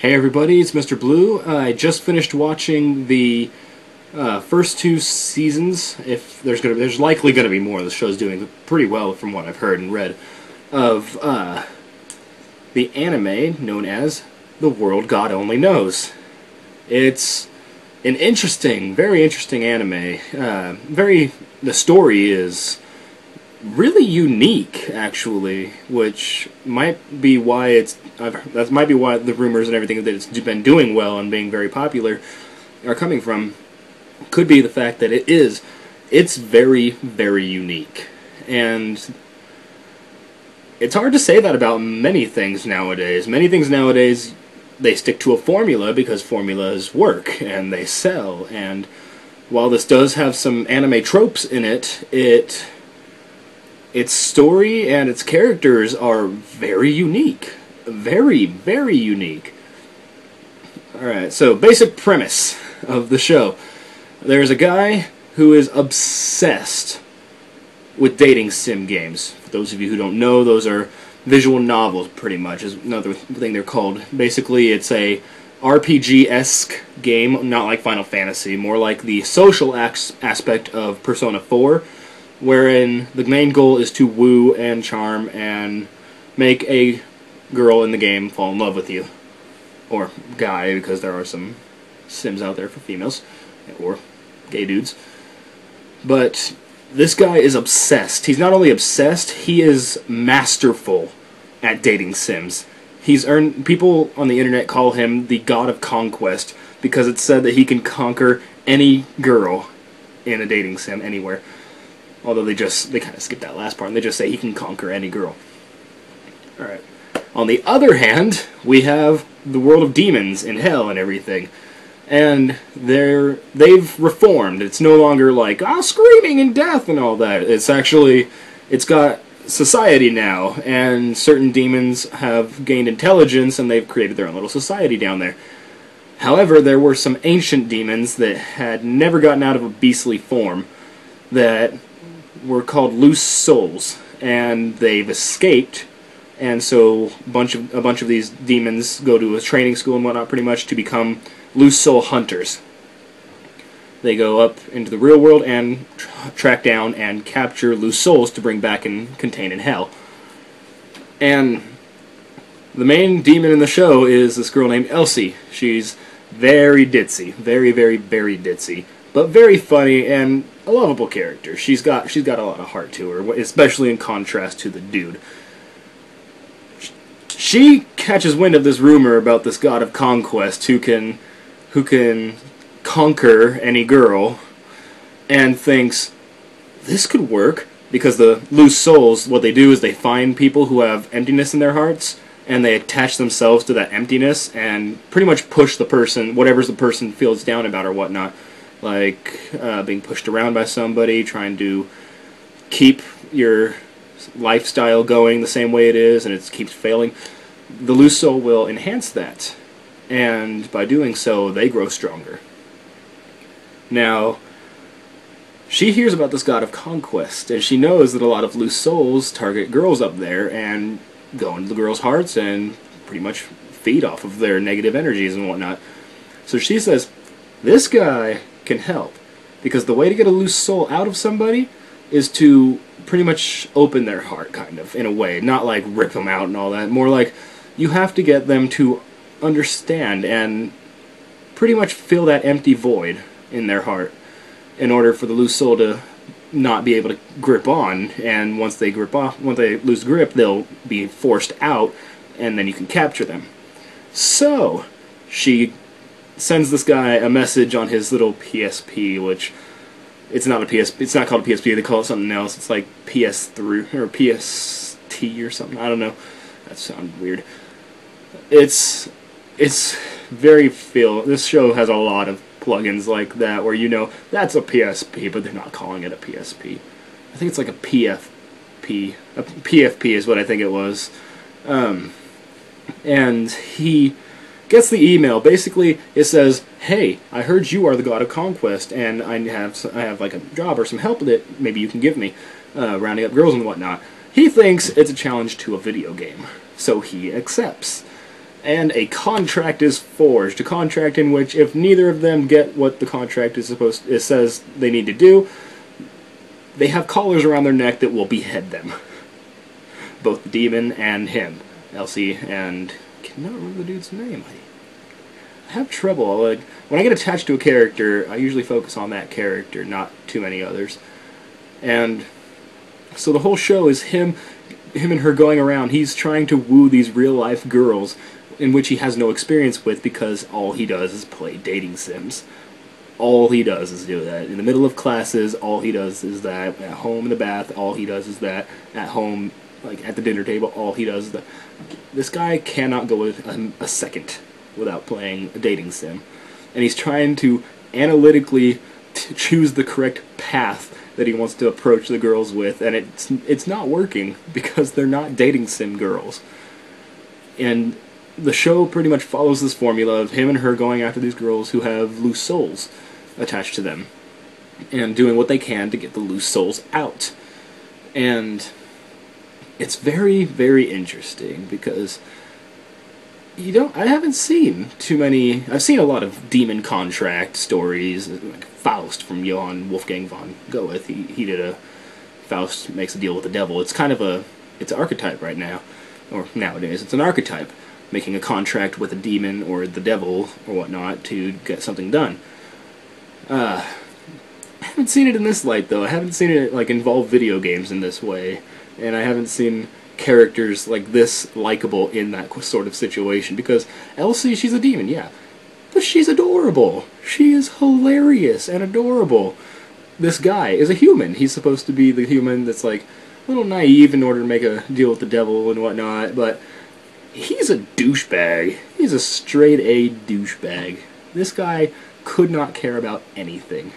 Hey everybody, it's Mr. Blue. I just finished watching the first two seasons. If there's likely gonna be more. The show's doing pretty well from what I've heard and read of the anime known as The World God Only Knows. It's an interesting, very interesting anime. The story is really unique, actually, which might be why that might be why the rumors and everything that it's been doing well and being very popular are coming from. Could be the fact that it's very, very unique, and it's hard to say that about many things nowadays. Many things nowadays, they stick to a formula because formulas work and they sell, and while this does have some anime tropes in it, its story and its characters are very unique. Very, very unique. Alright, so basic premise of the show. There's a guy who is obsessed with dating sim games. For those of you who don't know, those are visual novels, pretty much, is another thing they're called. Basically, it's a RPG-esque game, not like Final Fantasy, more like the social aspect of Persona 4, wherein the main goal is to woo and charm and make a girl in the game fall in love with you. Or guy, because there are some sims out there for females, or gay dudes. But this guy is obsessed. He's not only obsessed, he is masterful at dating sims. People on the internet call him the God of Conquest, because it's said that he can conquer any girl in a dating sim anywhere. Although they kind of skip that last part, and they just say he can conquer any girl. Alright. On the other hand, we have the world of demons in hell and everything. And they've reformed. It's no longer like, screaming and death and all that. It's got society now, and certain demons have gained intelligence, and they've created their own little society down there. However, there were some ancient demons that had never gotten out of a beastly form that were called loose souls, and they've escaped, and so a bunch of these demons go to a training school and whatnot, pretty much, to become loose soul hunters. They go up into the real world and track down and capture loose souls to bring back and contain in hell. And the main demon in the show is this girl named Elsie. She's very ditzy, very, very, very ditzy, but very funny and a lovable character. She's got a lot of heart to her, especially in contrast to the dude. She catches wind of this rumor about this God of Conquest who can conquer any girl, and thinks this could work, because the loose souls, what they do is they find people who have emptiness in their hearts, and they attach themselves to that emptiness and pretty much push the person, whatever the person feels down about or whatnot. Like being pushed around by somebody, trying to keep your lifestyle going the same way it is, and it keeps failing. The loose soul will enhance that, and by doing so, they grow stronger. Now, she hears about this God of Conquest, and she knows that a lot of loose souls target girls up there and go into the girls' hearts and pretty much feed off of their negative energies and whatnot. So she says, this guy can help, because the way to get a loose soul out of somebody is to pretty much open their heart, kind of, in a way. Not like rip them out and all that. More like you have to get them to understand and pretty much fill that empty void in their heart in order for the loose soul to not be able to grip on, and once they lose grip, they'll be forced out, and then you can capture them. So she sends this guy a message on his little PSP, which it's not called a PSP, they call it something else. It's like PS3 or PST or something. I don't know. That sounds weird. It's very this show has a lot of plugins like that where that's a PSP, but they're not calling it a PSP. I think it's like a PFP. A PFP is what I think it was. And he gets the email. Basically, it says, "Hey, I heard you are the God of Conquest, and I have like a job or some help that maybe you can give me, rounding up girls and whatnot." He thinks it's a challenge to a video game, so he accepts. and a contract is forged. A contract in which, if neither of them get what the contract it says they need to do, they have collars around their neck that will behead them. Both the demon and him. Elsie and... I cannot remember the dude's name. I have trouble. Like, when I get attached to a character, I usually focus on that character, not too many others. And so the whole show is him and her going around. He's trying to woo these real-life girls in which he has no experience with, because all he does is play dating sims. All he does is do that. In the middle of classes, all he does is that. At home in the bath, all he does is that. At home, like at the dinner table, all he does is that. This guy cannot go a second without playing a dating sim. And he's trying to analytically choose the correct path that he wants to approach the girls with, and it's not working because they're not dating sim girls. And the show pretty much follows this formula of him and her going after these girls who have loose souls attached to them, and doing what they can to get the loose souls out. And it's very, very interesting because I haven't seen too many. I've seen a lot of demon contract stories, like Faust from Johann Wolfgang von Goethe. He did a Faust makes a deal with the devil. It's kind of it's an archetype right now, or nowadays. It's an archetype, making a contract with a demon or the devil or whatnot to get something done. I haven't seen it in this light though. I haven't seen it like involve video games in this way, and I haven't seen characters like this likable in that sort of situation, because Elsie, she's a demon, yeah, but she's adorable. She is hilarious and adorable. This guy is a human. He's supposed to be the human that's like a little naive in order to make a deal with the devil and whatnot, but he's a douchebag. He's a straight A douchebag. This guy could not care about anything.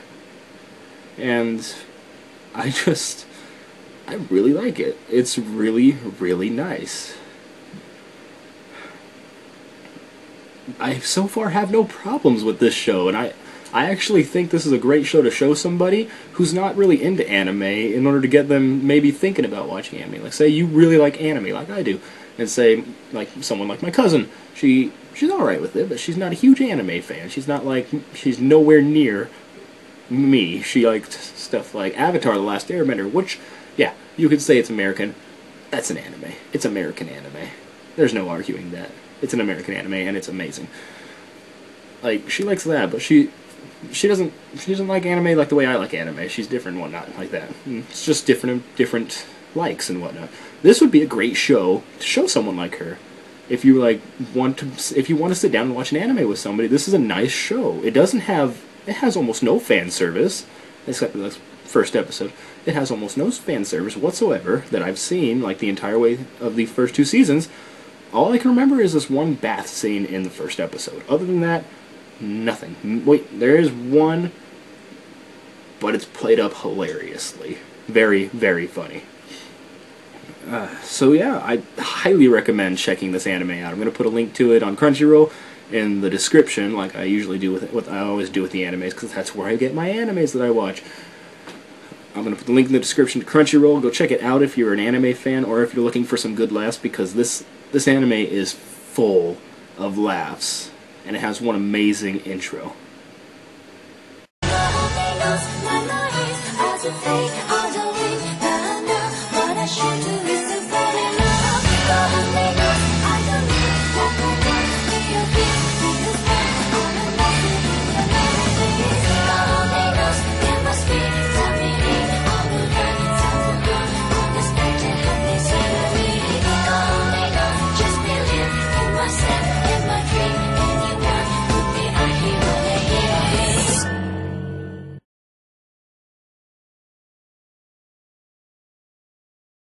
And I really like it. It's really, really nice. I so far have no problems with this show, and I actually think this is a great show to show somebody who's not really into anime in order to get them maybe thinking about watching anime. Like, say you really like anime like I do, and say, like, someone like my cousin, she's alright with it, but she's not a huge anime fan. She's nowhere near me. She liked stuff like Avatar: The Last Airbender, which, yeah, you could say it's American. That's an anime. It's American anime. There's no arguing that. It's an American anime, and it's amazing. Like, she likes that, but she doesn't like anime like the way I like anime. She's different and whatnot, like that. It's just different likes and whatnot. This would be a great show to show someone like her. If you want to sit down and watch an anime with somebody, this is a nice show. It has almost no fan service, except for the first episode. It has almost no fan service whatsoever that I've seen, like the entire way of the first 2 seasons. All I can remember is this one bath scene in the first episode. Other than that, nothing. Wait, there is one, but it's played up hilariously. Very, very funny. So yeah, I highly recommend checking this anime out. I'm going to put a link to it on Crunchyroll in the description, like I usually do with what I always do with the animes, because that's where I get my animes that I watch. I'm going to put the link in the description to Crunchyroll. Go check it out if you're an anime fan, or if you're looking for some good laughs, because this anime is full of laughs, and it has one amazing intro.